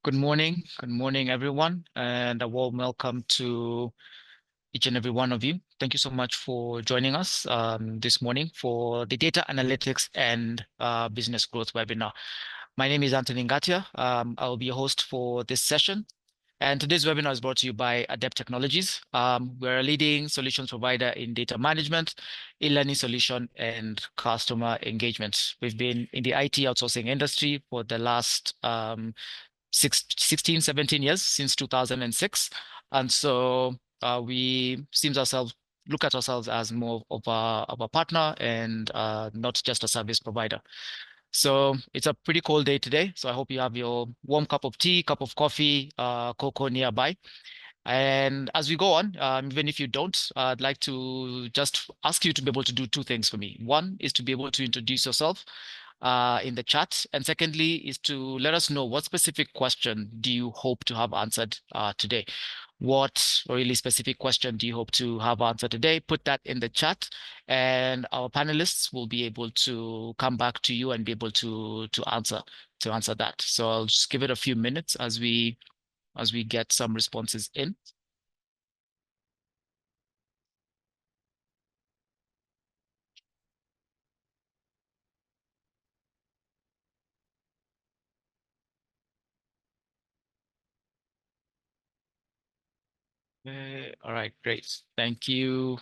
Good morning. Good morning, everyone, and a warm welcome to each and every one of you. Thank you so much for joining us this morning for the Data Analytics and Business Growth webinar. My name is Anthony Ngatia. I'll be your host for this session. And today's webinar is brought to you by Adept Technologies. We're a leading solutions provider in data management, e-learning solution, and customer engagement. We've been in the IT outsourcing industry for the last 16, 17 years, since 2006. And so we look at ourselves as more of a partner and not just a service provider. So it's a pretty cold day today. So I hope you have your warm cup of tea, cup of coffee, cocoa nearby. And as we go on, even if you don't, I'd like to just ask you to be able to do two things for me. One is to be able to introduce yourself in the chat. And secondly is to let us know what specific question do you hope to have answered today. What really specific question do you hope to have answered today? Put that in the chat, and our panelists will be able to come back to you and be able to answer that. So I'll just give it a few minutes as we get some responses in. All right, great. Thank you.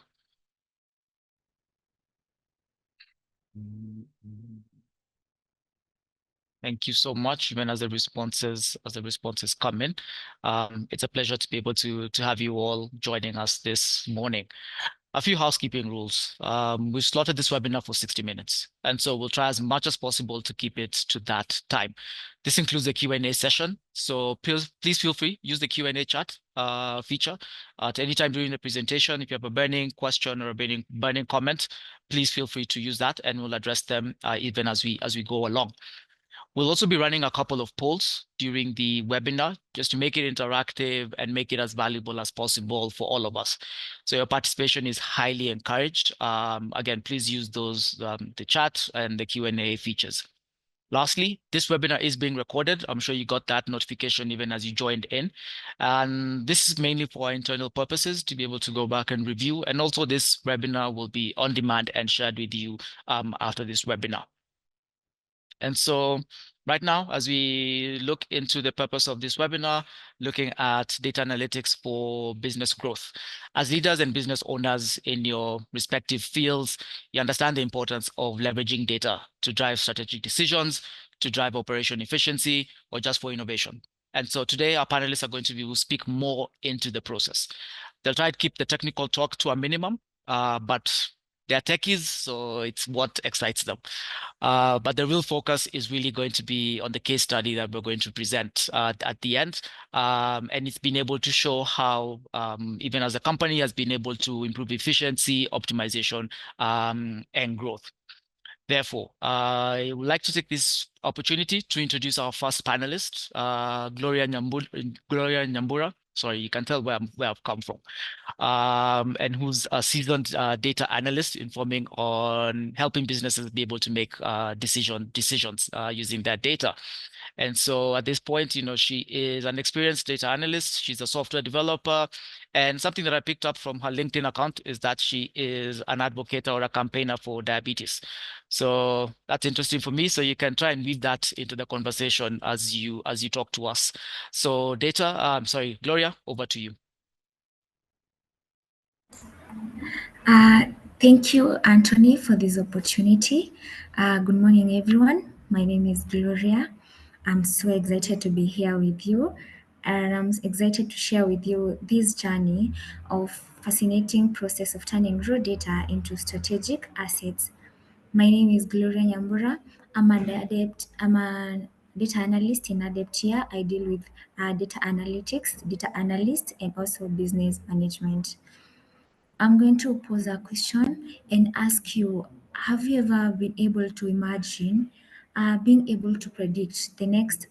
Thank you so much. Even as the responses come in, it's a pleasure to be able to have you all joining us this morning. A few housekeeping rules. We slotted this webinar for 60 minutes, and so we'll try as much as possible to keep it to that time. This includes the Q&A session, so please feel free, use the Q&A chat feature at any time during the presentation. If you have a burning question or a burning comment, please feel free to use that, and we'll address them even as we go along. We'll also be running a couple of polls during the webinar just to make it interactive and make it as valuable as possible for all of us. So your participation is highly encouraged. Again, please use those, the chat and the Q&A features. Lastly, this webinar is being recorded. I'm sure you got that notification even as you joined in. And this is mainly for internal purposes to be able to go back and review. And also this webinar will be on demand and shared with you after this webinar. And so right now, as we look into the purpose of this webinar, looking at data analytics for business growth. As leaders and business owners in your respective fields, you understand the importance of leveraging data to drive strategic decisions, to drive operation efficiency, or just for innovation. And so today, our panelists are going to speak more into the process. They'll try to keep the technical talk to a minimum, but they're techies, so it's what excites them. But the real focus is really going to be on the case study that we're going to present at the end. And it's been able to show how, even as a company, has been able to improve efficiency, optimization, and growth. Therefore, I would like to take this opportunity to introduce our first panelist, Gloria Nyambura. Sorry, you can tell where I've come from. And who's a seasoned data analyst informing on helping businesses be able to make decisions using that data. And so at this point, she is an experienced data analyst. She's a software developer. And something that I picked up from her LinkedIn account is that she is an advocate or a campaigner for diabetes. So that's interesting for me. So you can try and weave that into the conversation as you talk to us. So Gloria, over to you. Thank you, Anthony, for this opportunity. Good morning, everyone. My name is Gloria. I'm so excited to be here with you, and I'm excited to share with you this journey of fascinating process of turning raw data into strategic assets. My name is Gloria Nyambura. I'm a data analyst in Adept here. I deal with data analytics, data analyst, and also business management. I'm going to pose a question and ask you, have you ever been able to imagine being able to predict the next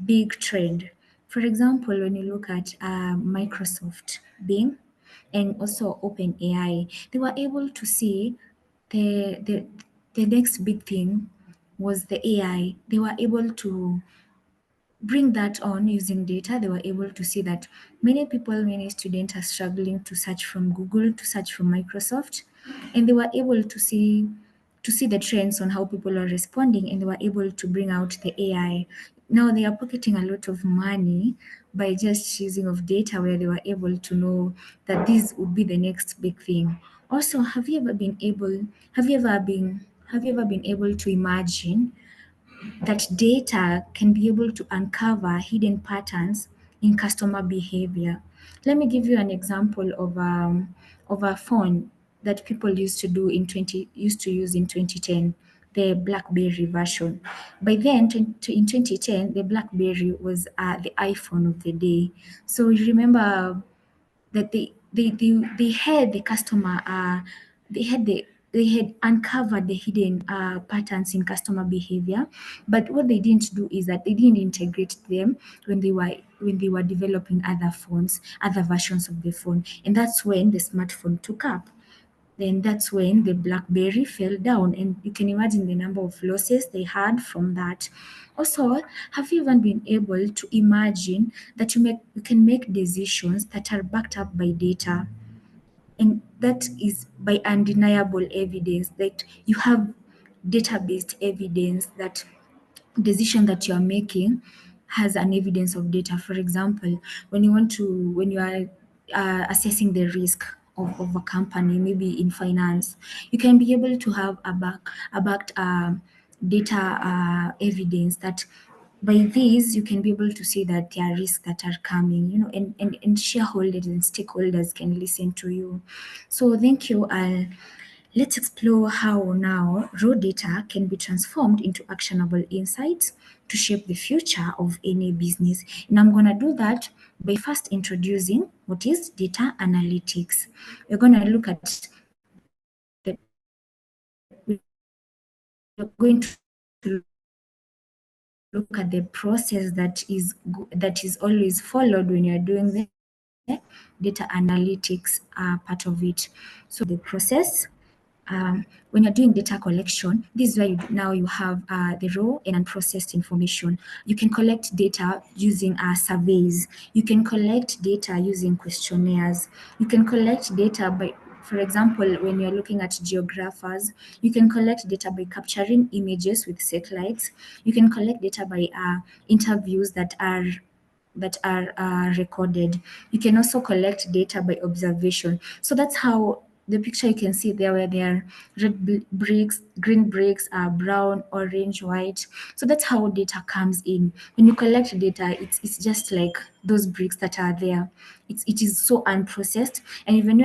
big trend? For example, when you look at Microsoft Bing and also OpenAI, they were able to see the next big thing was the AI. They were able to bring that on using data, they were able to see that many people, many students are struggling to search from Google, to search from Microsoft, and they were able to see the trends on how people are responding, and they were able to bring out the AI. Now they are pocketing a lot of money by just using of data, where they were able to know that this would be the next big thing. Also, have you ever been able to imagine that data can be able to uncover hidden patterns in customer behavior? Let me give you an example of a phone that people used to use in 2010, the BlackBerry version. By then, in 2010, the BlackBerry was the iPhone of the day. So you remember that they had the customer they had the they had uncovered the hidden patterns in customer behavior, but what they didn't do is that they didn't integrate them when they were developing other phones, other versions of the phone, and that's when the smartphone took up. Then that's when the BlackBerry fell down, and you can imagine the number of losses they had from that. Also, have you even been able to imagine that you can make decisions that are backed up by data, and that is by undeniable evidence, that you have data-based evidence that decision that you're making has an evidence of data. For example, when you are assessing the risk of a company, maybe in finance, you can be able to have a backed data evidence that by this you can be able to see that there are risks that are coming, and shareholders and stakeholders can listen to you. So thank you. Let's explore how now raw data can be transformed into actionable insights to shape the future of any business. And I'm going to do that by first introducing what is data analytics. We're going to look at the process that is always followed when you're doing the data analytics part of it. So the process, when you're doing data collection, this is where now you have the raw and unprocessed information. You can collect data using surveys. You can collect data using questionnaires. You can collect data by, for example, when you're looking at geographers, you can collect data by capturing images with satellites. You can collect data by interviews that are recorded. You can also collect data by observation. So that's how the picture you can see there, where there are bricks, green bricks, brown, orange, white. So that's how data comes in. When you collect data, it's just like those bricks that are there. It is so unprocessed. And even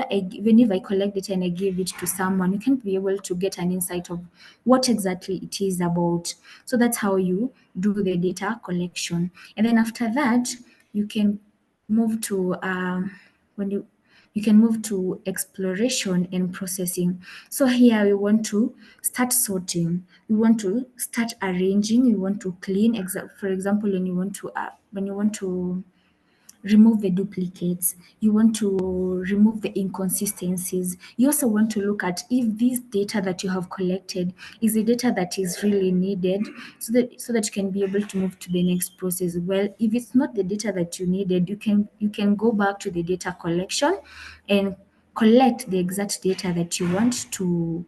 if I collect data and I give it to someone, you can be able to get an insight of what exactly it is about. So that's how you do the data collection. And then after that, you can move to when you can move to exploration and processing. So here we want to start sorting. We want to start arranging. We want to clean. For example, when you want to remove the duplicates. You want to remove the inconsistencies. You also want to look at if this data that you have collected is the data that is really needed, so that you can be able to move to the next process. Well, if it's not the data that you needed, you can go back to the data collection and collect the exact data that you want to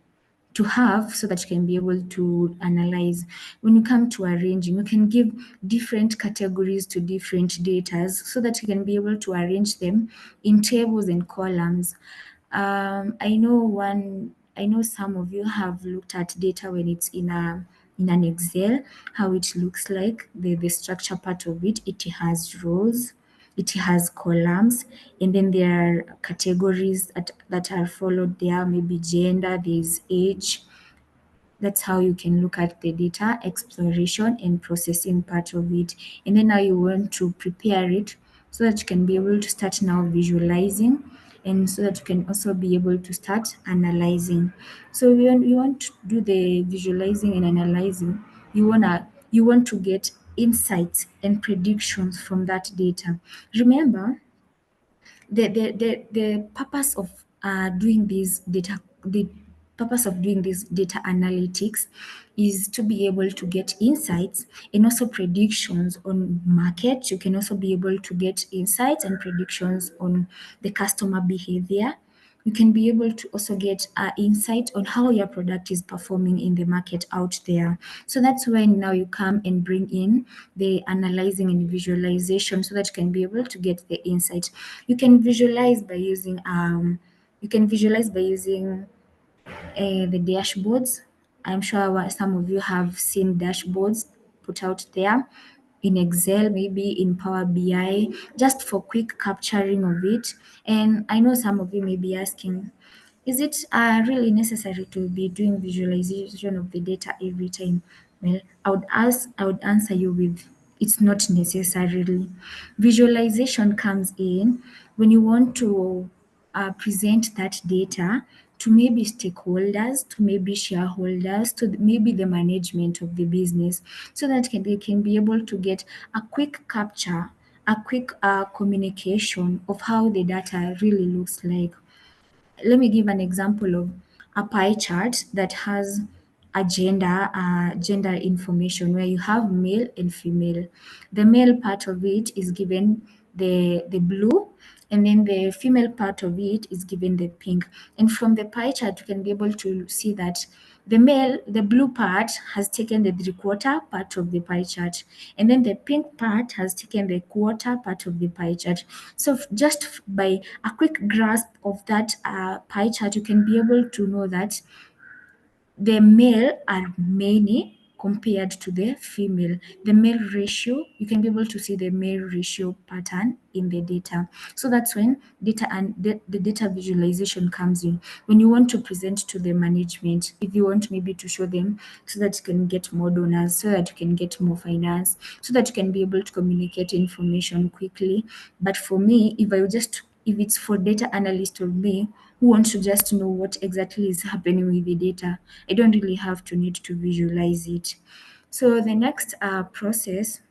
have, so that you can be able to analyze. When you come to arranging, you can give different categories to different data, so that you can be able to arrange them in tables and columns. I know some of you have looked at data when it's in an Excel, how it looks like, the structure part of it. It has rows, it has columns, and then there are categories that are followed there, maybe gender, there's age. That's how you can look at the data exploration and processing part of it. And then now you want to prepare it so that you can be able to start now visualizing, and so that you can also be able to start analyzing. So when you want to do the visualizing and analyzing, you want to get insights and predictions from that data. Remember, the purpose of doing this data, the purpose of doing this data analytics is to be able to get insights and also predictions on market. You can also be able to get insights and predictions on the customer behavior. You can be able to also get insight on how your product is performing in the market out there. So that's when now you come and bring in the analyzing and visualization so that you can be able to get the insight. You can visualize by using the dashboards. I'm sure some of you have seen dashboards put out there in Excel, maybe in Power BI, just for quick capturing of it. And I know some of you may be asking, is it really necessary to be doing visualization of the data every time? Well, I would answer you with it's not necessarily. Visualization comes in when you want to present that data to maybe stakeholders, to maybe shareholders, to maybe the management of the business, so that they can be able to get a quick capture, a quick communication of how the data really looks like. Let me give an example of a pie chart that has a gender information where you have male and female. The male part of it is given the blue, and then the female part of it is given the pink. And from the pie chart, you can be able to see that the blue part has taken the three-quarter part of the pie chart, and then the pink part has taken the quarter part of the pie chart. So just by a quick grasp of that pie chart, you can be able to know that the male are many compared to the female. The male ratio, you can be able to see the male ratio pattern in the data. So that's when data and the data visualization comes in. When you want to present to the management, if you want maybe to show them so that you can get more donors, so that you can get more finance, so that you can be able to communicate information quickly. But for me, if it's for data analyst or me who wants to just know what exactly is happening with the data, I don't really have to need to visualize it. So the next process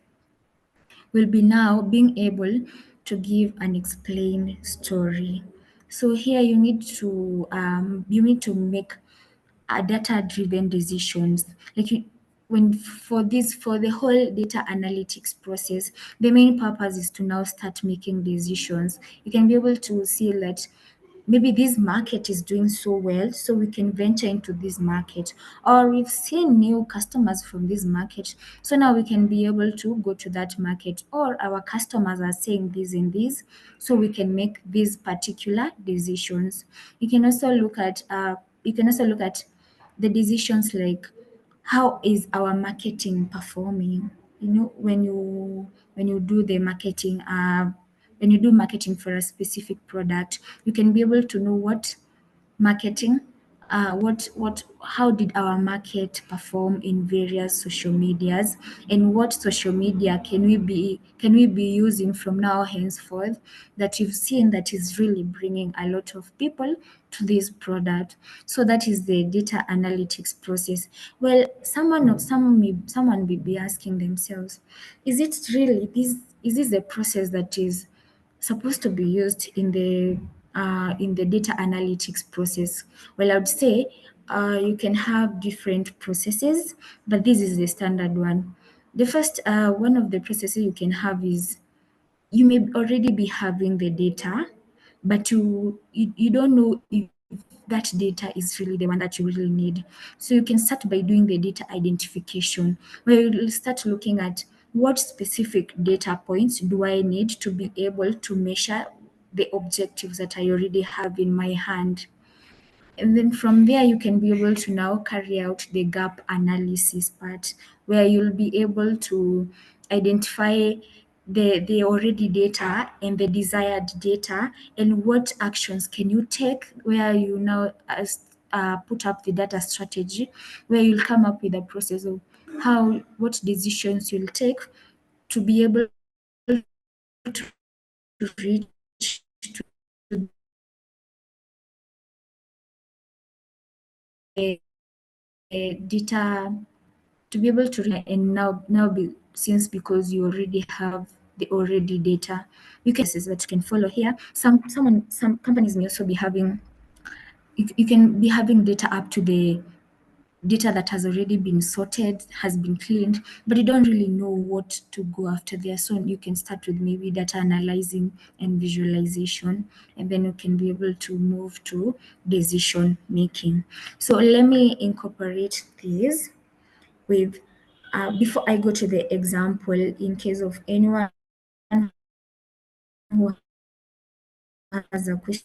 will be now being able to give an explained story. So here you need to make a data-driven decisions. For the whole data analytics process, the main purpose is to now start making decisions. You can be able to see that maybe this market is doing so well, so we can venture into this market, or we've seen new customers from this market, so now we can be able to go to that market, or our customers are saying this and this, so we can make these particular decisions. You can also look at the decisions like how is our marketing performing. When you do the marketing when you do marketing for a specific product, you can be able to know what marketing how did our market perform in various social medias, and what social media can we be using from now henceforth that you've seen that is really bringing a lot of people to this product. So that is the data analytics process. Well, someone may be asking themselves, is this a process that is supposed to be used in the data analytics process? Well, I would say you can have different processes, but this is the standard one. The first one of the processes you can have is you may already be having the data, but you don't know if that data is really the one that you really need. So you can start by doing the data identification, where you'll start looking at what specific data points do I need to be able to measure the objectives that I already have in my hand. And then from there, you can be able to now carry out the gap analysis part, where you'll be able to identify the already data and the desired data, and what actions can you take, where you now put up the data strategy, where you'll come up with a process of what decisions you'll take to be able to reach to the data, to be able to read and now be since because you already have the already data, you can see that you can follow here. Some companies may also be having you can be having data up to the data that has already been sorted, has been cleaned, but you don't really know what to go after there. So you can start with maybe data analyzing and visualization, and then you can be able to move to decision making. So let me incorporate this with, before I go to the example, in case of anyone who has a question,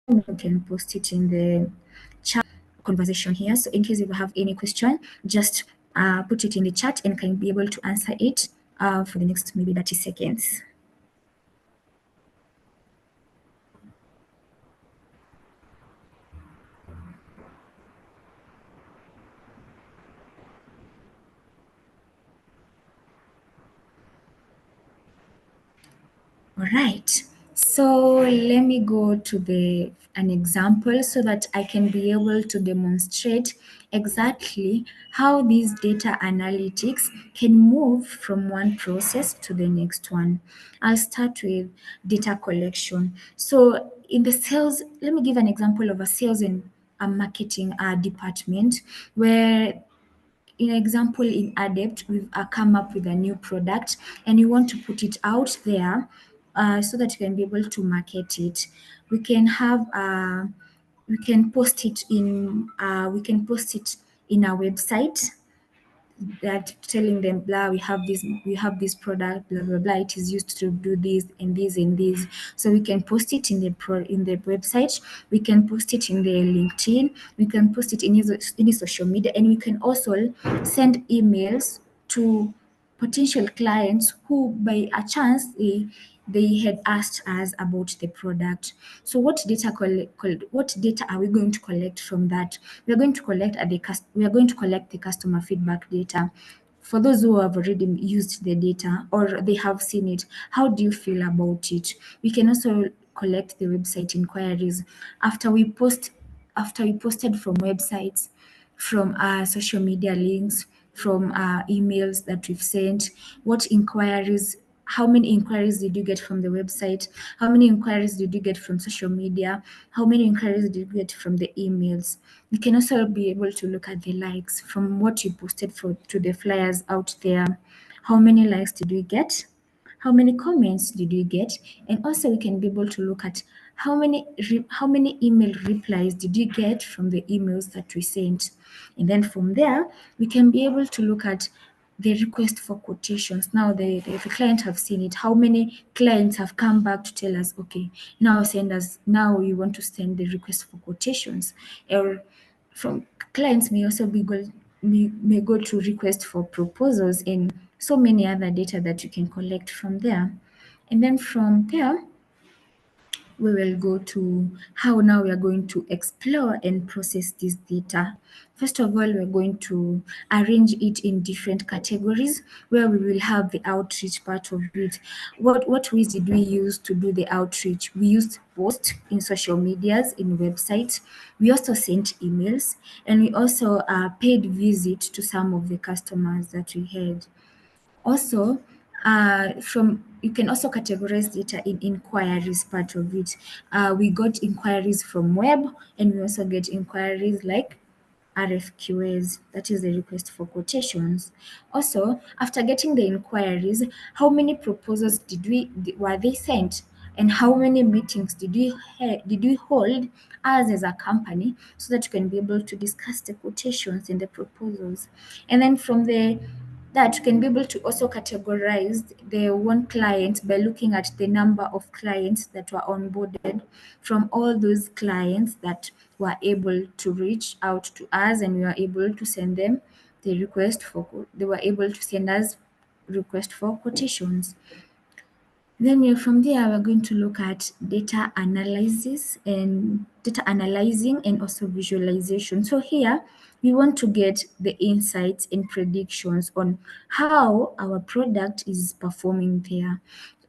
you can post it in the chat, conversation here. So in case you have any question, just put it in the chat and can be able to answer it for the next maybe 30 seconds. All right. So let me go to an example so that I can be able to demonstrate exactly how these data analytics can move from one process to the next one. I'll start with data collection. So in the sales, let me give an example of a sales and a marketing department where, in example, in Adept, we've come up with a new product and you want to put it out there so that you can be able to market it. We can have we can post it in our website, that telling them, blah, we have this product, blah blah blah, it is used to do this and this and this. So we can post it in the website, we can post it in the LinkedIn, we can post it in any social media, and we can also send emails to potential clients who by a chance they had asked us about the product. So what data are we going to collect from that? We are going to collect the customer feedback data. For those who have already used the data or they have seen it, how do you feel about it? We can also collect the website inquiries after we posted from websites, from social media links, from emails that we've sent. How many inquiries did you get from the website? How many inquiries did you get from social media? How many inquiries did you get from the emails? You can also be able to look at the likes from what you posted to the flyers out there. How many likes did we get? How many comments did we get? And also we can be able to look at how many email replies did you get from the emails that we sent. And then from there we can be able to look at the request for quotations. Now if the client have seen it, how many clients have come back to tell us, okay, now we want to send the request for quotations. Or from clients may also may go to request for proposals and so many other data that you can collect from there. And then from there, we will go to how now we are going to explore and process this data. First of all, we're going to arrange it in different categories where we will have the outreach part of it. What ways did we use to do the outreach? We used posts in social medias, in websites. We also sent emails, and we also paid visit to some of the customers that we had. Also, from you can also categorize data in inquiries part of it. We got inquiries from web, and we also get inquiries like RFQs, that is the request for quotations. Also, after getting the inquiries, how many proposals were they sent? And how many meetings did we hold us as a company so that you can be able to discuss the quotations and the proposals? And then from that you can be able to also categorize the one client by looking at the number of clients that were onboarded from all those clients that were able to reach out to us, and we were able to send them they were able to send us request for quotations. Then from there, we're going to look at data analyzing and also visualization. So here, we want to get the insights and predictions on how our product is performing there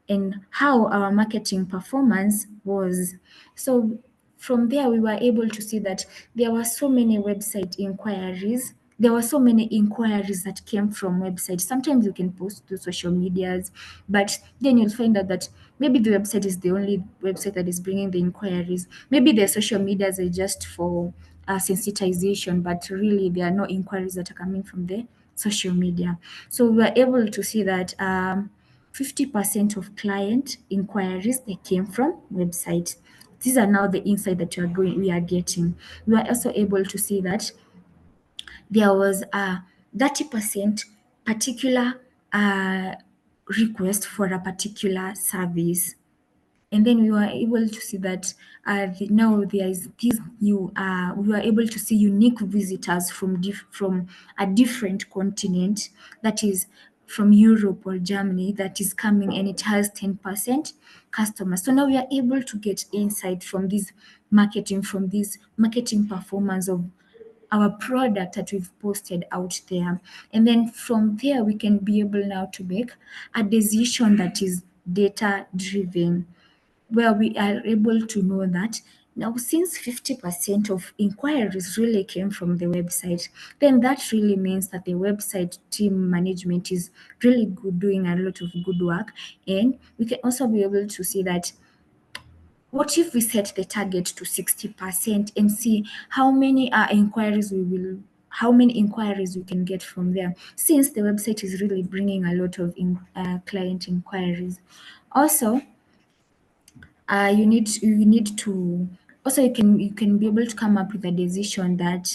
and how our marketing performance was. So from there, we were able to see that there were so many website inquiries there were so many inquiries that came from websites. Sometimes you can post to social medias, but then you'll find out that maybe the website is the only website that is bringing the inquiries. Maybe the social medias are just for sensitization, but really there are no inquiries that are coming from the social media. So we were able to see that 50% of client inquiries they came from websites. These are now the insight that we are getting. We are also able to see that there was a 30% particular uh, request for a particular service. And then we were able to see that now there is this new, we were able to see unique visitors from a different continent, that is from Europe or Germany, that is coming, and it has 10% customers. So now we are able to get insight from this marketing performance of our product that we've posted out there. And then from there, we can be able now to make a decision that is data driven, where we are able to know that now, since 50% of inquiries really came from the website, then that really means that the website team management is really good, doing a lot of good work. And we can also be able to see that what if we set the target to 60% and see how many inquiries we can get from there, since the website is really bringing a lot of client inquiries. Also, you need to also you can be able to come up with a decision that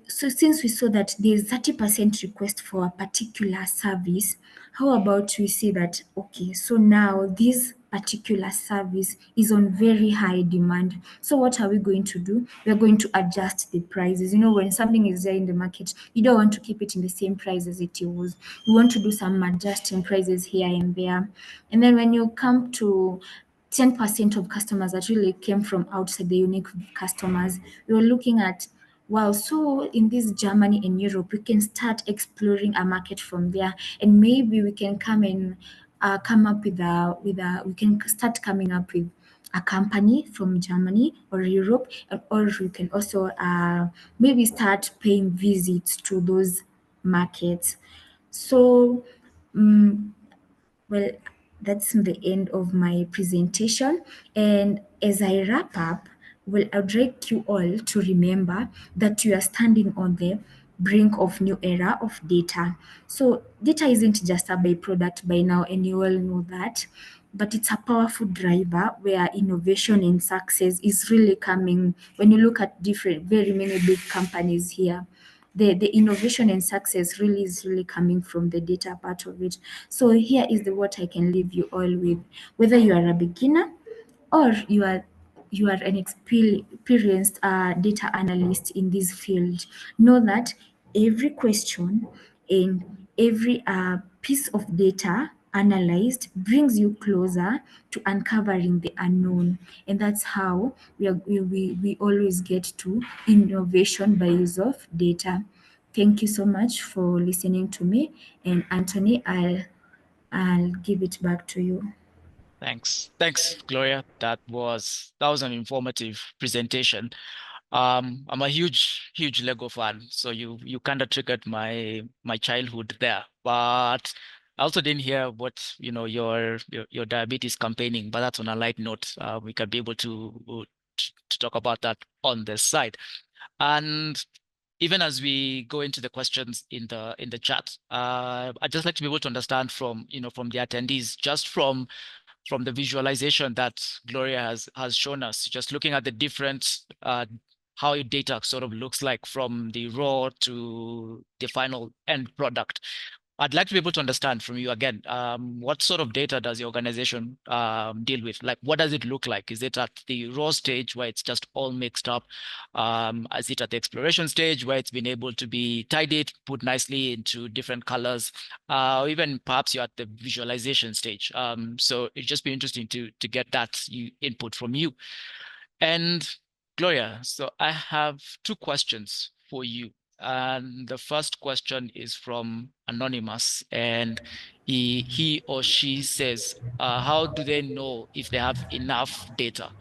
so since we saw that there's 30% request for a particular service, how about we say that, okay, so now this particular service is on very high demand. So what are we going to do? We're going to adjust the prices. You know, when something is there in the market, you don't want to keep it in the same price as it was. You want to do some adjusting prices here and there. And then when you come to 10% of customers that really came from outside, the unique customers, you're looking at, wow, so in this Germany and Europe, we can start exploring a market from there, and maybe we can come up we can start coming up with a company from Germany or Europe, or we can also maybe start paying visits to those markets. So, well, that's the end of my presentation. And as I wrap up, well, I'd like you all to remember that you are standing on the brink of new era of data. So data isn't just a byproduct by now, and you all know that, but it's a powerful driver where innovation and success is really coming. When you look at very many big companies here, the innovation and success really is really coming from the data part of it. So here is what I can leave you all with. Whether you are a beginner or you are an experienced data analyst in this field, know that every question and every piece of data analyzed brings you closer to uncovering the unknown, and that's how we always get to innovation by use of data. Thank you so much for listening to me, and Anthony, I'll give it back to you. Thanks, Gloria. That was an informative presentation. I'm a huge Lego fan, so you kind of triggered my childhood there. But I also didn't hear what your diabetes campaigning, but that's on a light note. We can be able to talk about that on this side. And even as we go into the questions in the chat, I'd just like to be able to understand from the attendees, just from the visualization that Gloria has shown us, just looking at the different how your data sort of looks like from the raw to the final end product. I'd like to be able to understand from you again, what sort of data does your organization deal with? Like, what does it look like? Is it at the raw stage where it's just all mixed up? Is it at the exploration stage where it's been able to be tidied, put nicely into different colors? Or even perhaps you're at the visualization stage. So it'd just be interesting to get that input from you. And Gloria, so I have two questions for you. And the first question is from Anonymous, and he or she says, how do they know if they have enough data?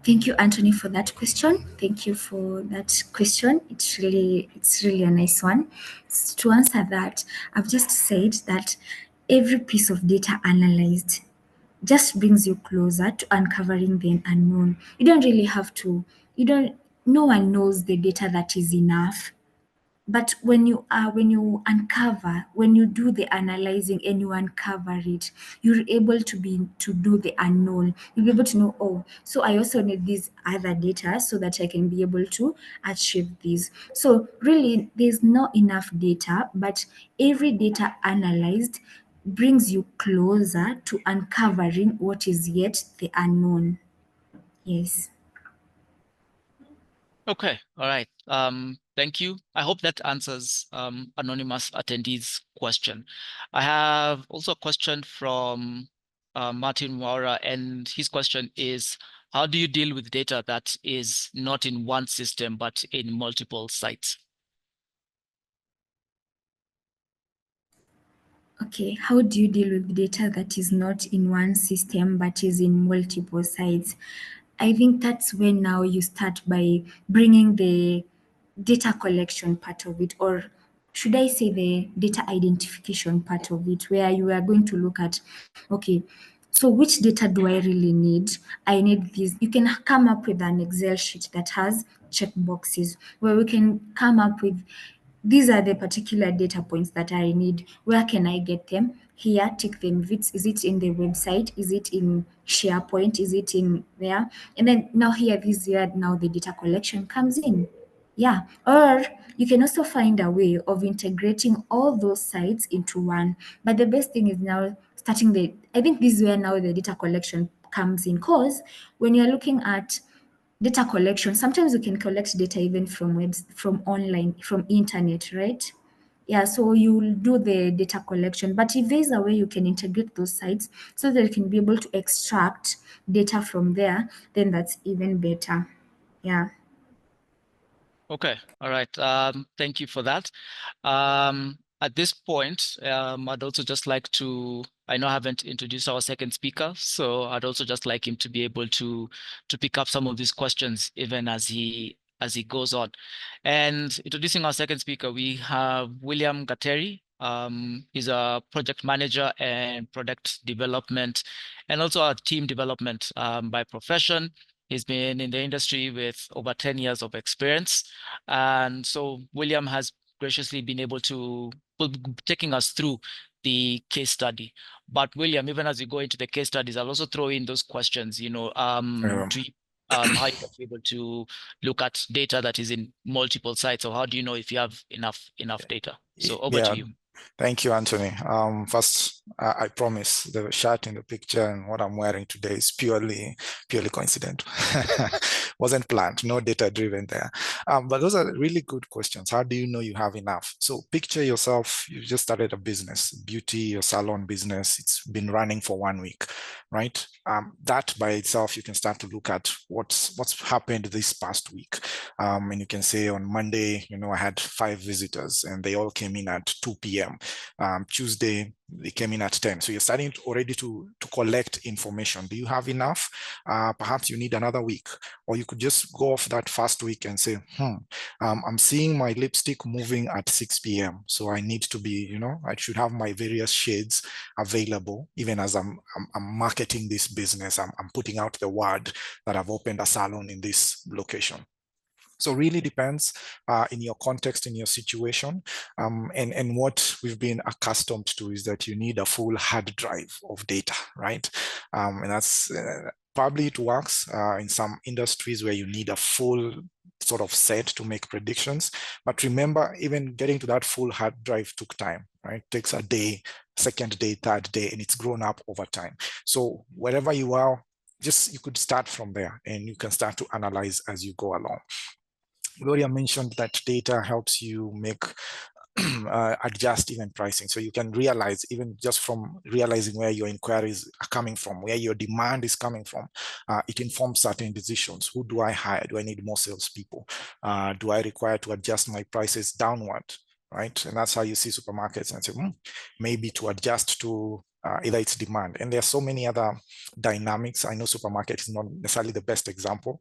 Thank you, Anthony, for that question. Thank you for that question. It's really a nice one. To answer that, I've just said that every piece of data analyzed just brings you closer to uncovering the unknown. You don't really have to, you don't, no one knows the data that is enough. But when you do the analyzing and you uncover it, you're able to do the unknown. You'll be able to know, oh, so I also need these other data so that I can be able to achieve this. So really, there's not enough data, but every data analyzed brings you closer to uncovering what is yet the unknown. Yes. Okay, all right. Thank you. I hope that answers anonymous attendee's question. I have also a question from Martin Waura, and his question is, how do you deal with data that is not in one system but in multiple sites? Okay, how do you deal with data that is not in one system but is in multiple sites? I think that's when now you start by bringing the data collection part of it, or should I say the data identification part of it, where you are going to look at, okay, so which data do I really need? I need this. You can come up with an Excel sheet that has checkboxes where we can come up with these are the particular data points that I need. Where can I get them? Here, tick them. Is it in the website? Is it in SharePoint? Is it in there? And then now here, this year, now the data collection comes in. Yeah. Or you can also find a way of integrating all those sites into one. But the best thing is now I think this is where now the data collection comes in. Because when you're looking at data collection, sometimes you can collect data even from online, from internet, right? Yeah, so you'll do the data collection, but if there's a way you can integrate those sites so that you can be able to extract data from there, then that's even better. Yeah. Okay, all right. Thank you for that. At this point, I'd also just like to, I know I haven't introduced our second speaker, so I'd also just like him to be able to pick up some of these questions even as he goes on. And introducing our second speaker, we have William Gatteri. He's a project manager and product development, and also a team development by profession. He's been in the industry with over 10 years of experience. And so William has graciously been able to taking us through the case study. But William, even as we go into the case studies, I'll also throw in those questions, do you, how you are able to look at data that is in multiple sites, or how do you know if you have enough data? So over Yeah, to you. thank you, Anthony. First, I promise the shirt in the picture and what I'm wearing today is purely coincidental. Wasn't planned, no data driven there. But those are really good questions. How do you know you have enough? So picture yourself, you just started a business, beauty or salon business. It's been running for 1 week, right? That by itself, you can start to look at what's happened this past week. And you can say on Monday, I had 5 visitors and they all came in at 2 p.m. Tuesday, they came in at 10. So you're starting already to collect information. Do you have enough? Perhaps you need another week, or you could just go off that first week and say, I'm seeing my lipstick moving at 6 p.m. So I need to be, I should have my various shades available, even as I'm marketing this business. I'm putting out the word that I've opened a salon in this location. So really depends in your context, in your situation. And what we've been accustomed to is that you need a full hard drive of data, right? And that's probably it works in some industries where you need a full sort of set to make predictions. But remember, even getting to that full hard drive took time, right? It takes a day, second day, third day, and it's grown up over time. So wherever you are, you could start from there and you can start to analyze as you go along. Gloria mentioned that data helps you make adjust even pricing. So you can realize, even just from realizing where your inquiries are coming from, where your demand is coming from, it informs certain decisions. Who do I hire? Do I need more salespeople? Do I require to adjust my prices downward? Right. And that's how you see supermarkets and say, maybe to adjust to either it's demand. And there are so many other dynamics. I know supermarket is not necessarily the best example,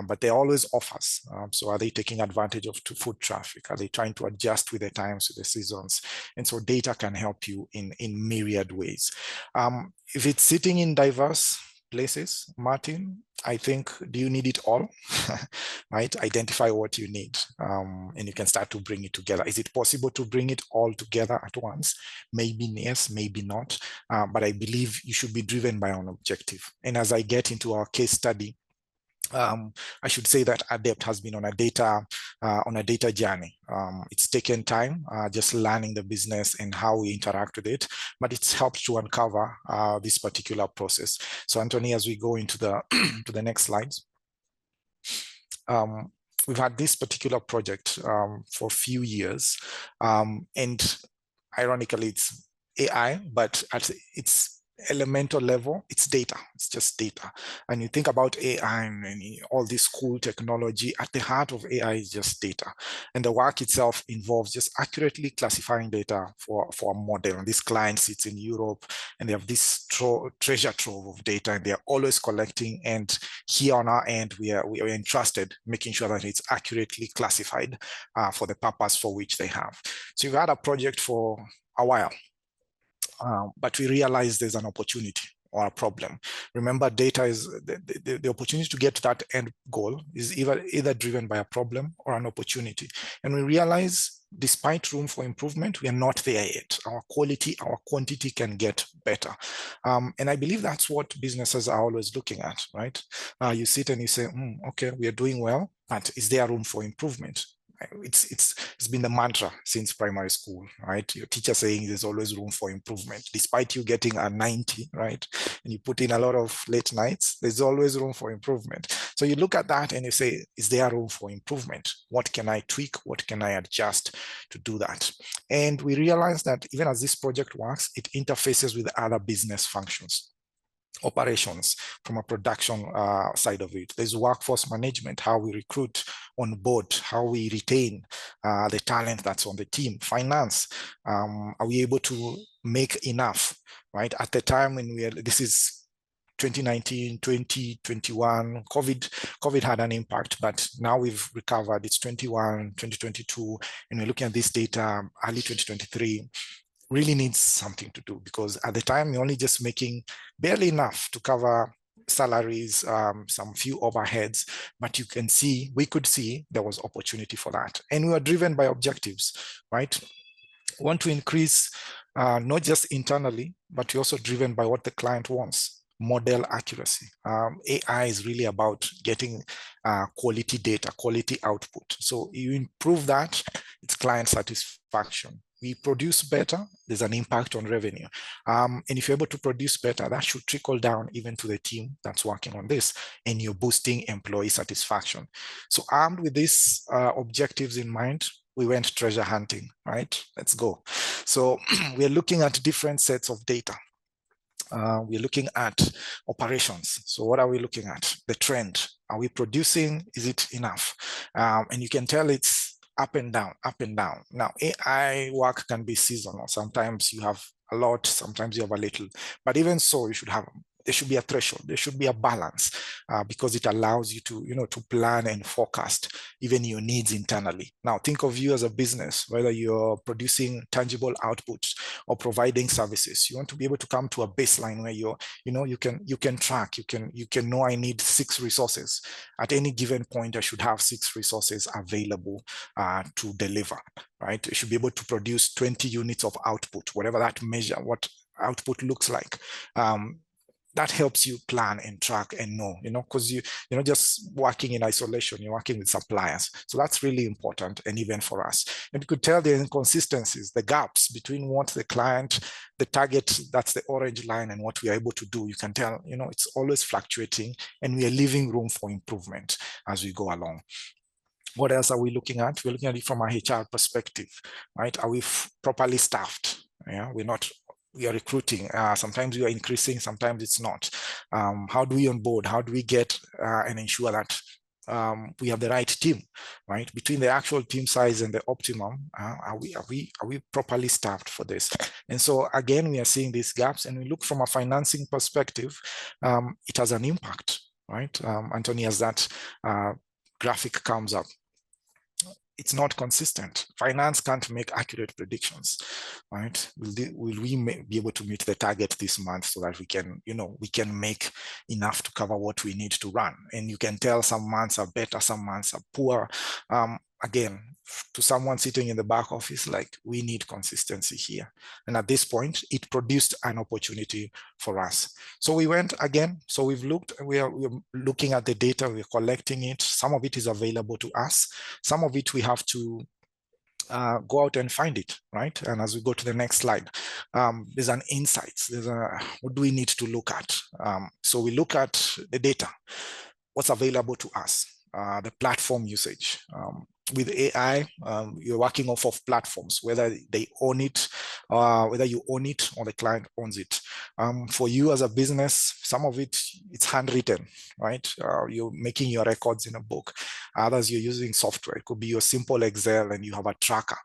but there are always offers. So are they taking advantage of foot traffic? Are they trying to adjust with the times, with the seasons? And so data can help you in myriad ways. If it's sitting in diverse places, Martin, I think, do you need it all? Right? Identify what you need, and you can start to bring it together. Is it possible to bring it all together at once? Maybe yes, maybe not. But I believe you should be driven by an objective. And as I get into our case study, I should say that Adept has been on a data journey. It's taken time, just learning the business and how we interact with it, but it's helped to uncover this particular process. So Anthony, as we go into the to the next slides, we've had this particular project for a few years, and ironically, it's AI, but at its elemental level, it's data. It's just data. And you think about AI and all this cool technology, at the heart of AI is just data. And the work itself involves just accurately classifying data for a model. And this client sits in Europe, and they have this treasure trove of data, and they're always collecting. And here on our end, we are entrusted making sure that it's accurately classified for the purpose for which they have. So you've had a project for a while. But we realize there's an opportunity or a problem. Remember, data is the opportunity to get to that end goal is either driven by a problem or an opportunity. And we realize, despite room for improvement, we are not there yet. Our quality, our quantity can get better. And I believe that's what businesses are always looking at, right? You sit and you say, okay, we are doing well, but is there room for improvement? It's been the mantra since primary school, right? Your teacher saying there's always room for improvement, despite you getting a 90, right? And you put in a lot of late nights, there's always room for improvement. So you look at that and you say, is there room for improvement? What can I tweak? What can I adjust to do that? And we realize that even as this project works, it interfaces with other business functions. Operations from a production side of it. There's workforce management, how we recruit on board, how we retain the talent that's on the team. Finance, are we able to make enough, right? At the time when this is 2019, 2021, COVID had an impact, but now we've recovered. It's 21, 2022, and we're looking at this data early 2023. Really needs something to do, because at the time you're only just making barely enough to cover salaries, some few overheads, but we could see there was opportunity for that. And we were driven by objectives, right? We want to increase not just internally, but we're also driven by what the client wants. Model accuracy. AI is really about getting quality data, quality output. So you improve that, it's client satisfaction. We produce better, there's an impact on revenue. And if you're able to produce better, that should trickle down even to the team that's working on this, and you're boosting employee satisfaction. So armed with these objectives in mind, we went treasure hunting, right? Let's go. So we're looking at different sets of data. We're looking at operations. So what are we looking at? The trend. Are we producing? Is it enough? And you can tell it's up and down, up and down. Now, AI work can be seasonal. Sometimes you have a lot, sometimes you have a little. But even so, there should be a threshold. There should be a balance because it allows you to, to plan and forecast even your needs internally. Now, think of you as a business, whether you're producing tangible outputs or providing services. You want to be able to come to a baseline where you can track, you can know I need 6 resources. At any given point, I should have 6 resources available to deliver, right? You should be able to produce 20 units of output, whatever that measure, what output looks like. That helps you plan and track and know, because you're not just working in isolation, you're working with suppliers. So that's really important, and even for us. And you could tell the inconsistencies, the gaps between what the client, the target, that's the orange line, and what we are able to do. You can tell, it's always fluctuating, and we are leaving room for improvement as we go along. What else are we looking at? We're looking at it from a HR perspective, right? Are we properly staffed? Yeah, we are recruiting. Sometimes we are increasing, sometimes it's not. How do we onboard? How do we get and ensure that we have the right team, right? Between the actual team size and the optimum, are we properly staffed for this? And so again, we are seeing these gaps, and we look from a financing perspective, it has an impact, right? Anthony, as that graphic comes up, it's not consistent. Finance can't make accurate predictions, right? Will we be able to meet the target this month so that we can, we can make enough to cover what we need to run? And you can tell some months are better, some months are poor. Again, to someone sitting in the back office, like, we need consistency here. And at this point, it produced an opportunity for us. So we went again. So we've looked, we're looking at the data, we're collecting it. Some of it is available to us. Some of it we have to go out and find it, right? And as we go to the next slide, there's an insights. What do we need to look at? So we look at the data, what's available to us, the platform usage. With AI, you're working off of platforms, whether they own it, whether you own it or the client owns it. For you as a business, some of it's handwritten, right? You're making your records in a book. Others, you're using software. It could be your simple Excel and you have a tracker.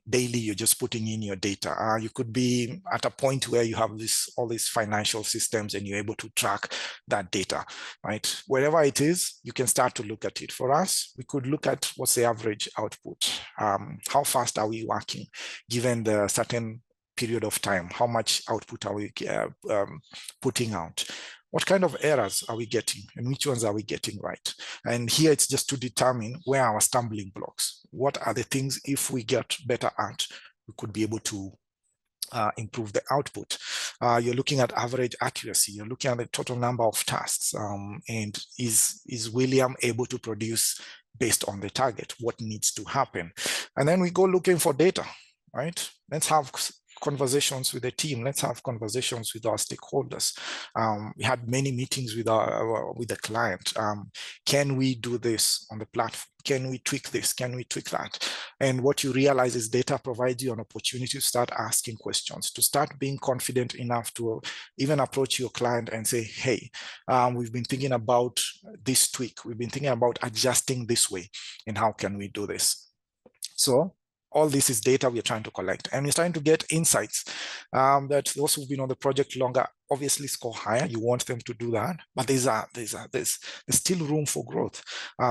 Daily, you're just putting in your data. You could be at a point where you have all these financial systems and you're able to track that data, right? Wherever it is, you can start to look at it. For us, we could look at what's the average output. How fast are we working given the certain period of time? How much output are we putting out? What kind of errors are we getting and which ones are we getting right? And here it's just to determine where our stumbling blocks. What are the things, if we get better at, we could be able to improve the output. You're looking at average accuracy. You're looking at the total number of tasks. And is William able to produce based on the target? What needs to happen? And then we go looking for data, right? Let's have conversations with the team. Let's have conversations with our stakeholders. We had many meetings with the client. Can we do this on the platform? Can we tweak this? Can we tweak that? And what you realize is data provides you an opportunity to start asking questions, to start being confident enough to even approach your client and say, hey, we've been thinking about this tweak. We've been thinking about adjusting this way. And how can we do this? So all this is data we're trying to collect, and we're trying to get insights that those who've been on the project longer obviously score higher. You want them to do that, but there's still room for growth.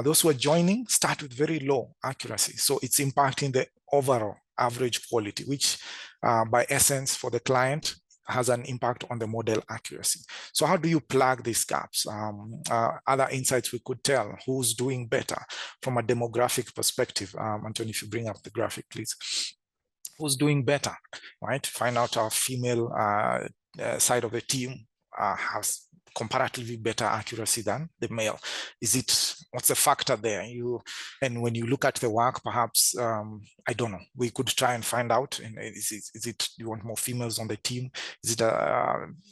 Those who are joining start with very low accuracy, so it's impacting the overall average quality, which by essence for the client has an impact on the model accuracy. So how do you plug these gaps? Other insights we could tell, who's doing better from a demographic perspective. Anthony, if you bring up the graphic, please. Who's doing better, right? Find out our female side of the team has comparatively better accuracy than the male. What's the factor there? And when you look at the work, perhaps, I don't know, we could try and find out, is it you want more females on the team? Is it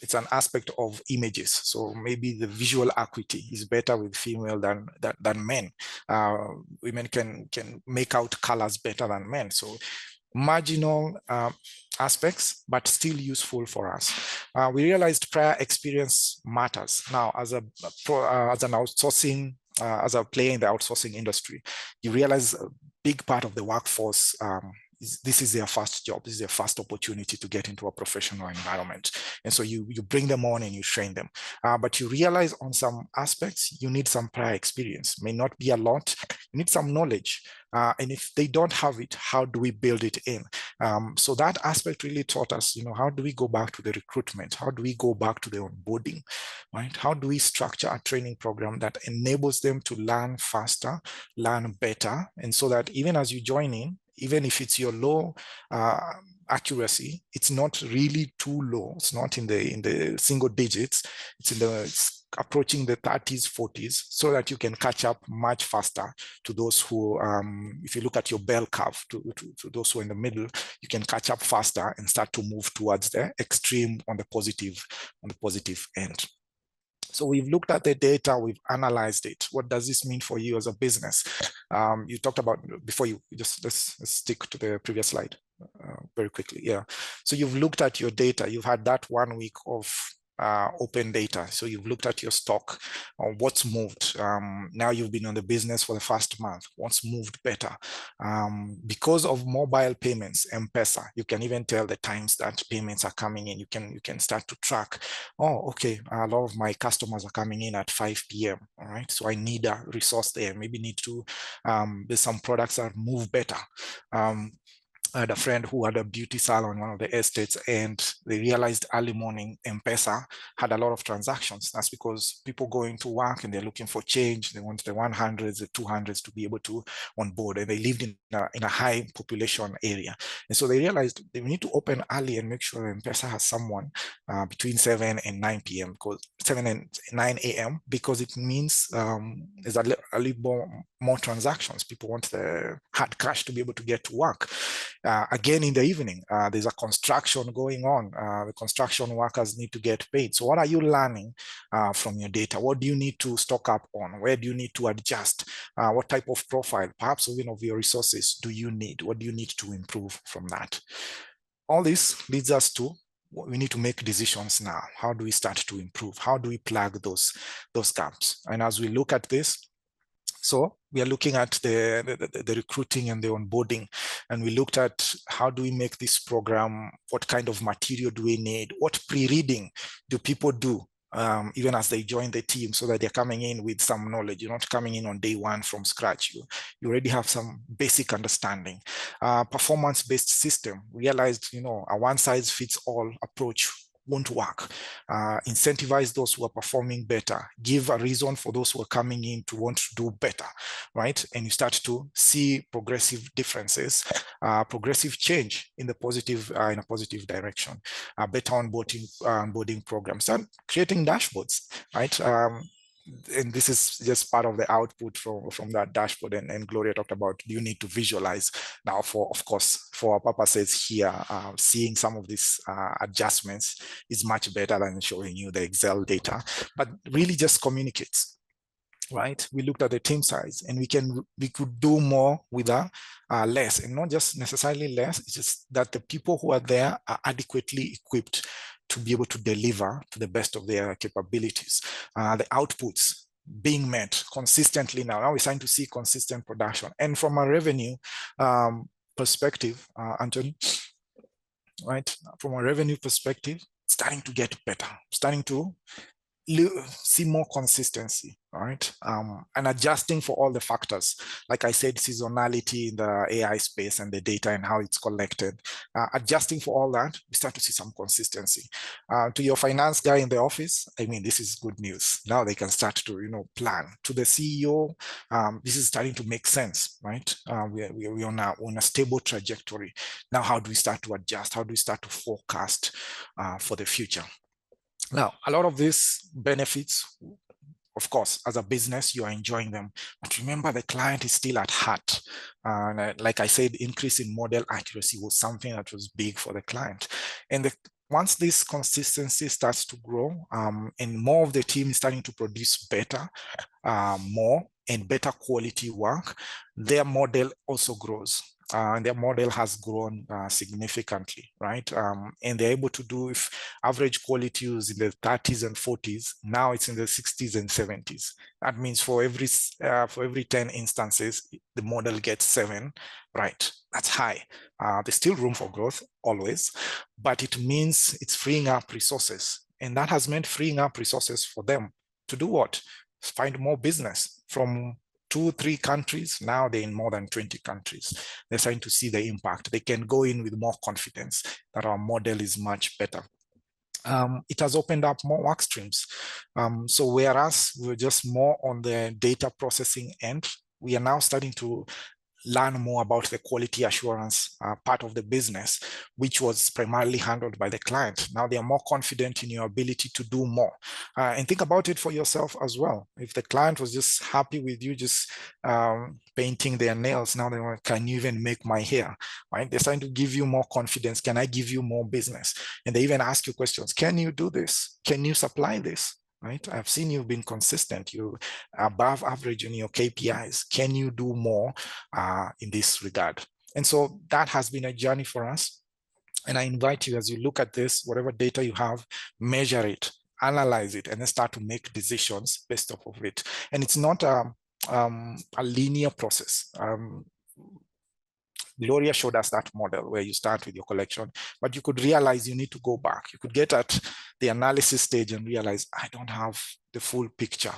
it's an aspect of images. So maybe the visual acuity is better with female than men. Women can make out colors better than men. So marginal aspects, but still useful for us. We realized prior experience matters. Now, as an outsourcing, as a player in the outsourcing industry, you realize a big part of the workforce, this is their first job. This is their first opportunity to get into a professional environment. And so you bring them on and you train them. But you realize on some aspects, you need some prior experience. May not be a lot. You need some knowledge. And if they don't have it, how do we build it in? So that aspect really taught us, how do we go back to the recruitment? How do we go back to the onboarding, right? How do we structure a training program that enables them to learn faster, learn better, and so that even as you join in, even if it's your low accuracy, it's not really too low. It's not in the single digits. It's approaching the 30s, 40s, so that you can catch up much faster to those who, if you look at your bell curve, to those who are in the middle, you can catch up faster and start to move towards the extreme on the positive end. So we've looked at the data, we've analyzed it. What does this mean for you as a business? You talked about, before you just, let's stick to the previous slide very quickly. Yeah. So you've looked at your data. You've had that 1 week of open data. So you've looked at your stock, or what's moved. Now you've been on the business for the first month. What's moved better? Because of mobile payments, M-Pesa, you can even tell the times that payments are coming in. You can start to track. Oh, okay, a lot of my customers are coming in at 5 p.m. All right, so I need a resource there. Maybe need to. There's some products that move better. I had a friend who had a beauty salon in one of the estates, and they realized early morning M-Pesa had a lot of transactions. That's because people going to work and they're looking for change. They want the 100s, the 200s to be able to onboard, and they lived in a high population area. And so they realized they need to open early and make sure M-Pesa has someone between 7 and 9 p.m. because 7 and 9 a.m. because it means there's a little more transactions. People want the hard cash to be able to get to work. Again, in the evening, there's a construction going on. The construction workers need to get paid. So what are you learning from your data? What do you need to stock up on? Where do you need to adjust? What type of profile, perhaps even of your resources, do you need? What do you need to improve from that? All this leads us to we need to make decisions now. How do we start to improve? How do we plug those gaps? And as we look at this, so we are looking at the recruiting and the onboarding, and we looked at how do we make this program, what kind of material do we need, what pre-reading do people do even as they join the team, so that they're coming in with some knowledge. You're not coming in on day one from scratch. You already have some basic understanding. Performance-based system, realized, a one-size-fits-all approach won't work. Incentivize those who are performing better, give a reason for those who are coming in to want to do better, right? And you start to see progressive differences, progressive change in a positive direction, better onboarding programs, and creating dashboards, right? And this is just part of the output from that dashboard. And Gloria talked about, you need to visualize. Now, of course, for our purposes here, seeing some of these adjustments is much better than showing you the Excel data, but really just communicates. Right, we looked at the team size, and we could do more with less, and not just necessarily less. It's just that the people who are there are adequately equipped to be able to deliver to the best of their capabilities. The outputs being met consistently now. Now we're starting to see consistent production. And from a revenue perspective, Anthony, right? From a revenue perspective, starting to get better, starting to see more consistency, right? And adjusting for all the factors. Like I said, seasonality in the AI space and the data and how it's collected. Adjusting for all that, we start to see some consistency. To your finance guy in the office, I mean, this is good news. Now they can start to, plan. To the CEO, this is starting to make sense, right? We're on a stable trajectory. Now, how do we start to adjust? How do we start to forecast for the future? Now, a lot of these benefits, of course, as a business, you are enjoying them. But remember, the client is still at heart. Like I said, increase in model accuracy was something that was big for the client. And once this consistency starts to grow, and more of the team is starting to produce better, more and better quality work, their model also grows. And their model has grown significantly, right? And they're able to do, if average quality was in the 30s and 40s, now it's in the 60s and 70s. That means for every 10 instances, the model gets 7, right? That's high. There's still room for growth, always, but it means it's freeing up resources. And that has meant freeing up resources for them to do what? Find more business from 2-3 countries. Now they're in more than 20 countries. They're starting to see the impact. They can go in with more confidence that our model is much better. It has opened up more work streams. So whereas we're just more on the data processing end, we are now starting to learn more about the quality assurance part of the business, which was primarily handled by the client. Now they are more confident in your ability to do more. And think about it for yourself as well. If the client was just happy with you just painting their nails, now they want, can you even make my hair? Right? They're starting to give you more confidence. Can I give you more business? And they even ask you questions. Can you do this? Can you supply this? Right? I've seen you've been consistent. You're above average in your KPIs. Can you do more in this regard? And so that has been a journey for us. And I invite you, as you look at this, whatever data you have, measure it. analyze it, and then start to make decisions based off of it. And it's not a linear process. Gloria showed us that model where you start with your collection, but you could realize you need to go back. You could get at the analysis stage and realize, I don't have the full picture,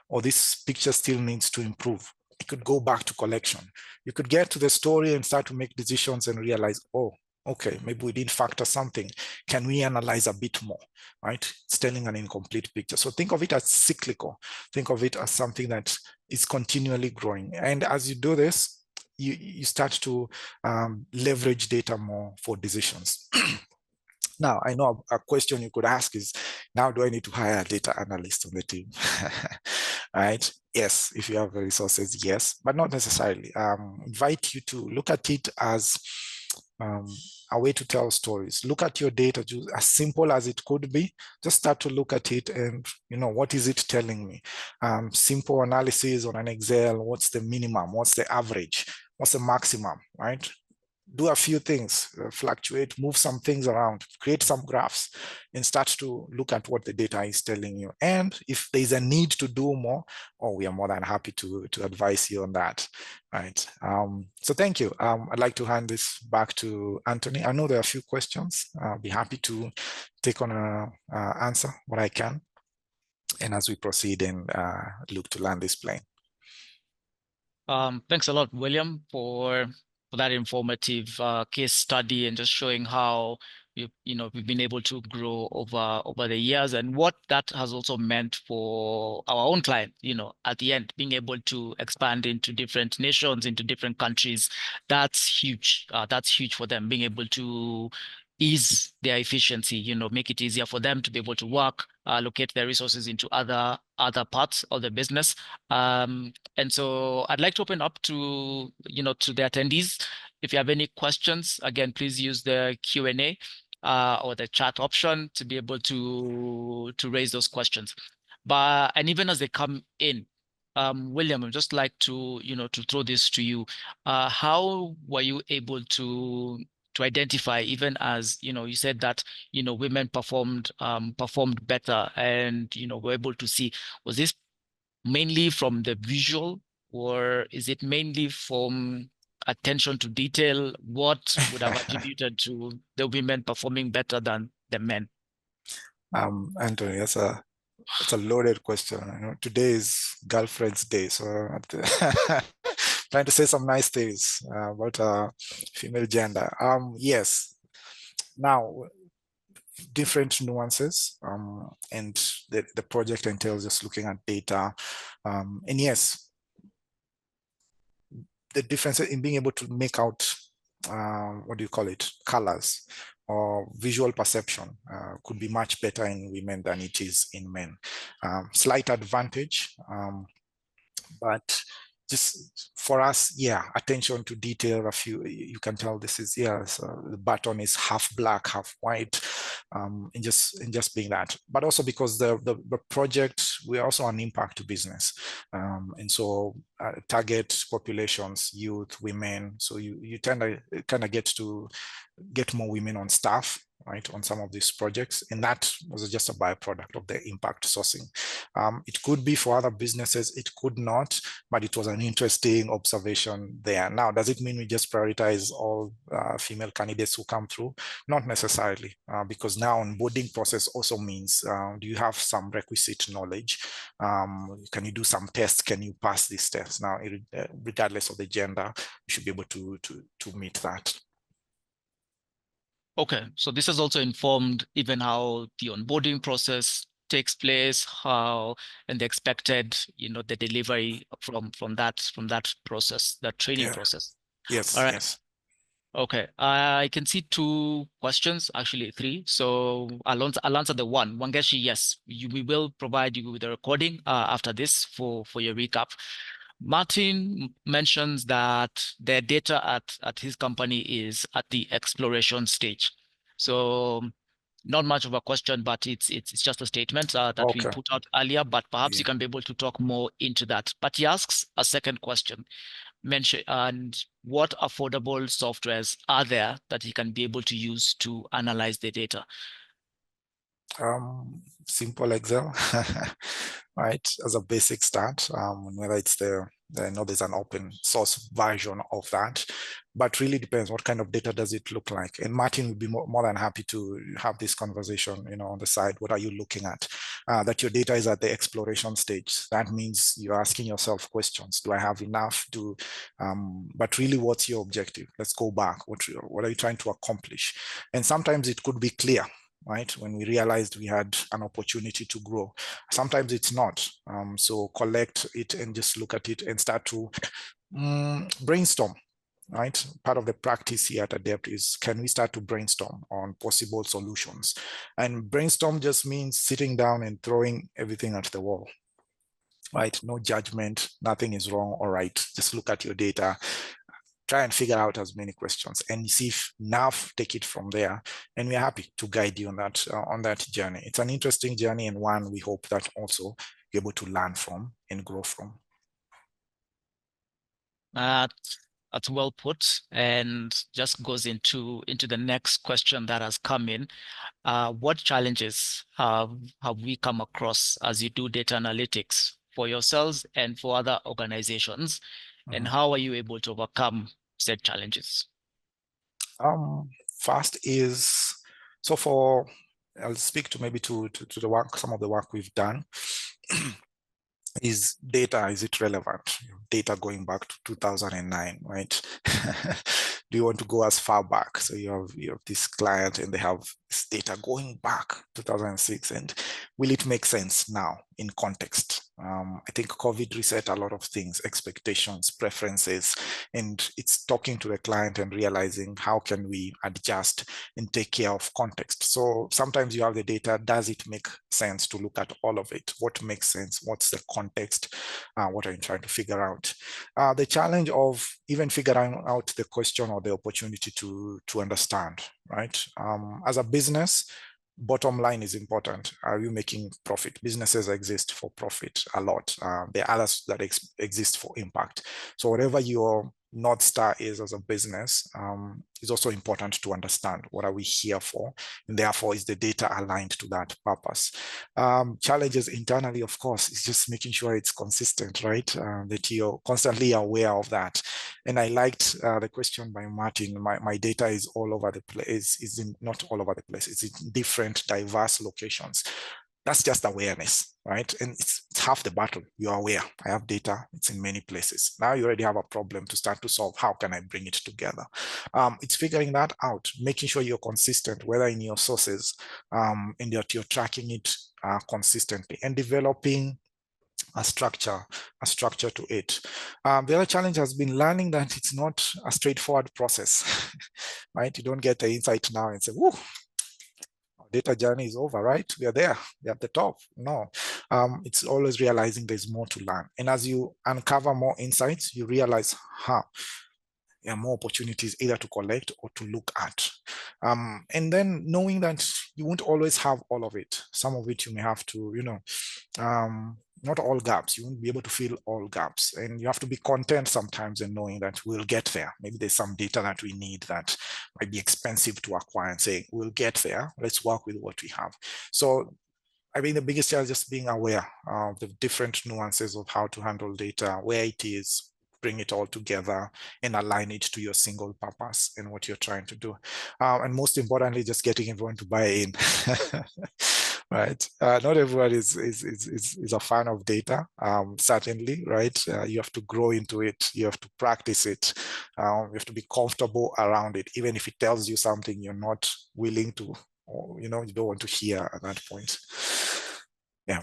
or this picture still needs to improve. You could go back to collection. You could get to the story and start to make decisions and realize, oh, okay, maybe we did factor something. Can we analyze a bit more, right? It's telling an incomplete picture. So think of it as cyclical. Think of it as something that is continually growing. And as you do this, you start to leverage data more for decisions. Now, I know a question you could ask is, now do I need to hire a data analyst on the team? Right? Yes, if you have the resources, yes, but not necessarily. Invite you to look at it as a way to tell stories. Look at your data, just as simple as it could be. Just start to look at it and, what is it telling me? Simple analysis on an Excel. What's the minimum? What's the average? What's the maximum, right? Do a few things, fluctuate, move some things around, create some graphs, and start to look at what the data is telling you. And if there's a need to do more, we are more than happy to advise you on that, right? So thank you. I'd like to hand this back to Anthony. I know there are a few questions. I'll be happy to take on an answer what I can. And as we proceed and look to land this plane. Thanks a lot, William, for that informative case study and just showing how we've been able to grow over the years, and what that has also meant for our own client. At the end, being able to expand into different nations, into different countries, that's huge. That's huge for them. Being able to ease their efficiency, make it easier for them to be able to work, allocate their resources into other parts of the business. And so I'd like to open up to the attendees. If you have any questions, again, please use the Q&A or the chat option to be able to raise those questions. And even as they come in, William, I'd just like to to throw this to you. How were you able to identify, even as you said that women performed better, and we're able to see, was this mainly from the visual, or is it mainly from attention to detail? What would have attributed to the women performing better than the men? Anthony, that's a loaded question. Today is Girlfriend's Day, so trying to say some nice things about female gender. Yes. Now, different nuances, and the project entails just looking at data. And yes, the difference in being able to make out, what do you call it, colors or visual perception could be much better in women than it is in men. Slight advantage, but just for us, attention to detail. You can tell this is, so the button is half black, half white, and just being that. But also because the project, we're also an impact business, and so target populations, youth, women. So you tend to kind of get more women on staff, right, on some of these projects, and that was just a byproduct of the impact sourcing. It could be for other businesses, it could not, but it was an interesting observation there. Now, does it mean we just prioritize all female candidates who come through? Not necessarily, because now onboarding process also means, do you have some requisite knowledge? Can you do some tests? Can you pass these tests? Now, regardless of the gender, you should be able to meet that. Okay, so this has also informed even how the onboarding process takes place, and the expected, the delivery from that process, that training process. Yes. All right. Yes. Okay, I can see two questions, actually three. So I'll answer the one. Wangeshi, yes, we will provide you with a recording after this for your recap. Martin mentions that their data at his company is at the exploration stage. So not much of a question, but it's just a statement that we put out earlier, but perhaps you can be able to talk more into that. But he asks a second question. And what affordable softwares are there that he can be able to use to analyze the data? Simple Excel, right? As a basic start, whether it's I know there's an open source version of that, but really depends what kind of data does it look like. And Martin would be more than happy to have this conversation, on the side. What are you looking at? That your data is at the exploration stage. That means you're asking yourself questions. Do I have enough? But really, what's your objective? Let's go back. What are you trying to accomplish? And sometimes it could be clear, right? When we realized we had an opportunity to grow. Sometimes it's not. So collect it and just look at it and start to brainstorm, right? Part of the practice here at Adept is, can we start to brainstorm on possible solutions? And brainstorm just means sitting down and throwing everything at the wall, right? No judgment, nothing is wrong or right. Just look at your data, try and figure out as many questions and see if enough, take it from there. And we're happy to guide you on that journey. It's an interesting journey, and one we hope that also you're able to learn from and grow from. That's well put, and just goes into the next question that has come in. What challenges have we come across as you do data analytics for yourselves and for other organizations? And how are you able to overcome said challenges? First is, I'll speak to maybe to the work, some of the work we've done. Is it relevant? Data going back to 2009, right? Do you want to go as far back? So you have this client and they have this data going back 2006, and will it make sense now in context? I think COVID reset a lot of things, expectations, preferences, and it's talking to the client and realizing how can we adjust and take care of context. So sometimes you have the data, does it make sense to look at all of it? What makes sense? What's the context? What are you trying to figure out? The challenge of even figuring out the question or the opportunity to understand, right? As a business, bottom line is important. Are you making profit? Businesses exist for profit a lot. There are others that exist for impact. So whatever your North Star is as a business, is also important to understand. What are we here for? And therefore, is the data aligned to that purpose? Challenges internally, of course, is just making sure it's consistent, right? That you're constantly aware of that. And I liked the question by Martin. My data is all over the place. Not all over the place. It's in different, diverse locations. That's just awareness, right? And it's half the battle. You're aware. I have data. It's in many places. Now you already have a problem to start to solve. How can I bring it together? It's figuring that out, making sure you're consistent, whether in your sources, and that you're tracking it consistently, and developing a structure to it. The other challenge has been learning that it's not a straightforward process, right? You don't get the insight now and say, whoo, data journey is over, right? We are there, we're at the top. No, it's always realizing there's more to learn. And as you uncover more insights, you realize, there are more opportunities either to collect or to look at. And then knowing that you won't always have all of it. Some of it you may have to, not all gaps. You won't be able to fill all gaps. And you have to be content sometimes in knowing that we'll get there. Maybe there's some data that we need that might be expensive to acquire, and saying, we'll get there. Let's work with what we have. So I think the biggest challenge is just being aware of the different nuances of how to handle data, where it is, bring it all together and align it to your single purpose and what you're trying to do. And most importantly, just getting everyone to buy in. Right? Not everyone is a fan of data, certainly, right? You have to grow into it. You have to practice it. You have to be comfortable around it, even if it tells you something you're not willing to, or you don't want to hear at that point. Yeah.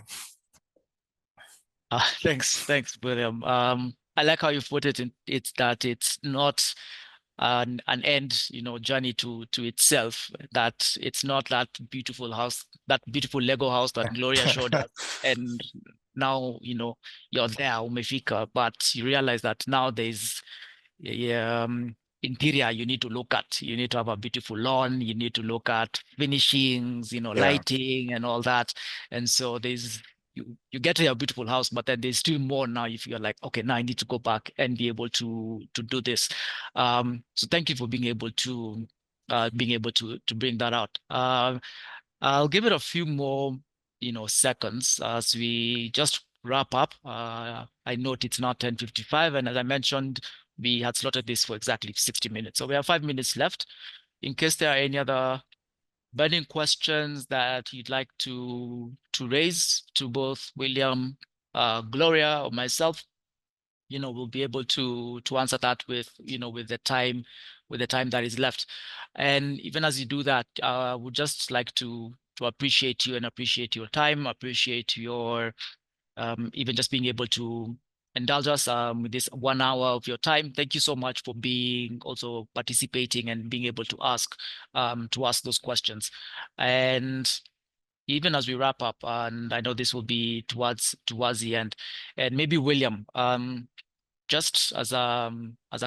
Thanks, William. I like how you put it. It's that it's not an end, journey to itself. That it's not that beautiful house, that beautiful Lego house that Gloria showed us, and now you're there, umefika, but you realize that now there's interior you need to look at. You need to have a beautiful lawn. You need to look at finishings, lighting and all that. And so you get to your beautiful house, but then there's still more now. If you're like, okay, now I need to go back and be able to do this. So thank you for being able to bring that out. I'll give it a few more, seconds as we just wrap up. I note it's now 10:55, and as I mentioned, we had slotted this for exactly 60 minutes. So we have 5 minutes left. In case there are any other burning questions that you'd like to raise to both William, Gloria, or myself, we'll be able to answer that with the time that is left. And even as you do that, I would just like to appreciate you and appreciate your time, appreciate your even just being able to indulge us with this 1 hour of your time. Thank you so much for being also participating and being able to ask those questions. And even as we wrap up, and I know this will be towards the end, and maybe William, just as a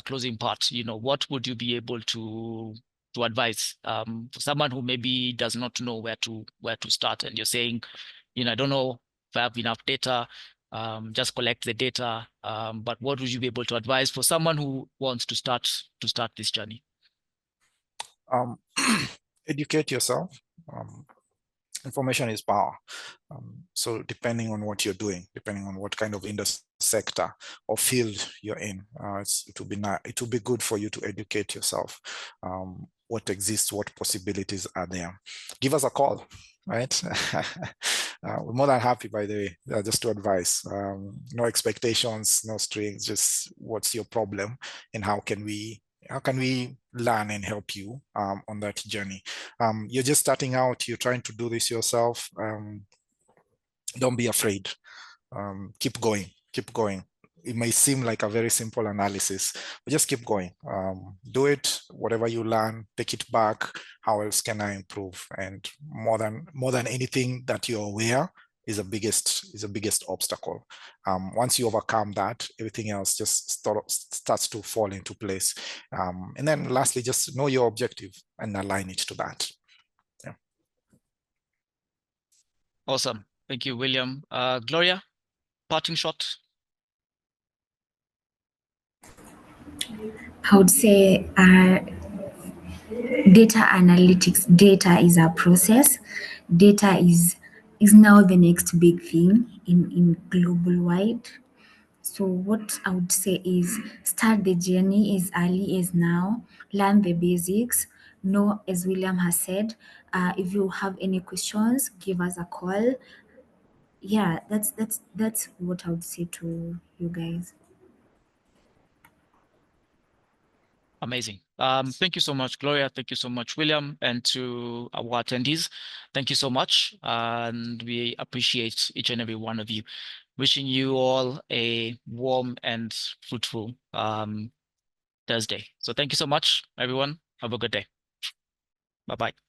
closing part, what would you be able to advise for someone who maybe does not know where to start, and you're saying, I don't know if I have enough data, just collect the data. But what would you be able to advise for someone who wants to start this journey? Educate yourself. Information is power. So depending on what you're doing, depending on what kind of industry, sector, or field you're in, it will be good for you to educate yourself. What exists, what possibilities are there. Give us a call, right? We're more than happy, by the way, just to advise. No expectations, no strings, just what's your problem and how can we learn and help you on that journey. You're just starting out, you're trying to do this yourself. Don't be afraid. Keep going. It may seem like a very simple analysis, but just keep going. Do it, whatever you learn, take it back. How else can I improve? And more than anything that you're aware is the biggest obstacle. Once you overcome that, everything else just starts to fall into place. And then lastly, just know your objective and align it to that. Yeah. Awesome. Thank you, William. Gloria, parting shot. I would say data analytics, data is a process. Data is now the next big thing in global wide. So what I would say is start the journey as early as now, learn the basics. Know, as William has said, if you have any questions, give us a call. Yeah, that's what I would say to you guys. Amazing. Thank you so much, Gloria. Thank you so much, William, and to our attendees. Thank you so much. And we appreciate each and every one of you. Wishing you all a warm and fruitful Thursday. So thank you so much, everyone. Have a good day. Bye-bye.